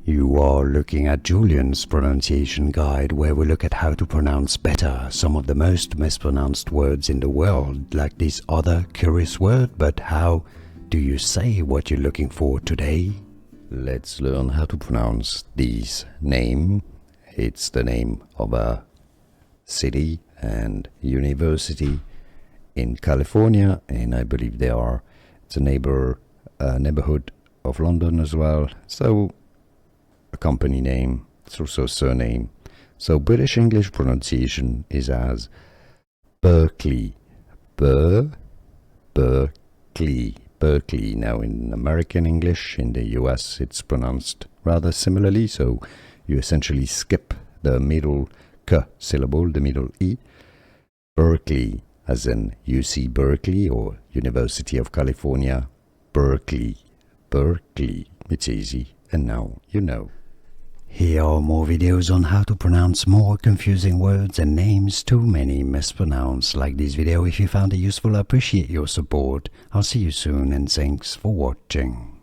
You are looking at Julian's pronunciation guide, where we look at how to pronounce better some of the most mispronounced words in the world, like this other curious word. But how do you say what you're looking for today? Let's learn how to pronounce this name. It's the name of a city and university in California, and I believe it's a neighborhood of London as well. So a company name, it's also a surname. So British English pronunciation is as Berkeley. Berkeley. Berkeley. Now in American English, in the US, it's pronounced rather similarly. So you essentially skip the middle K syllable, the middle E. Berkeley, as in UC Berkeley or University of California. Berkeley. Berkeley. It's easy, and now you know. Here are more videos on how to pronounce more confusing words and names too many mispronounced. Like this video if you found it useful. I appreciate your support. I'll see you soon, and thanks for watching.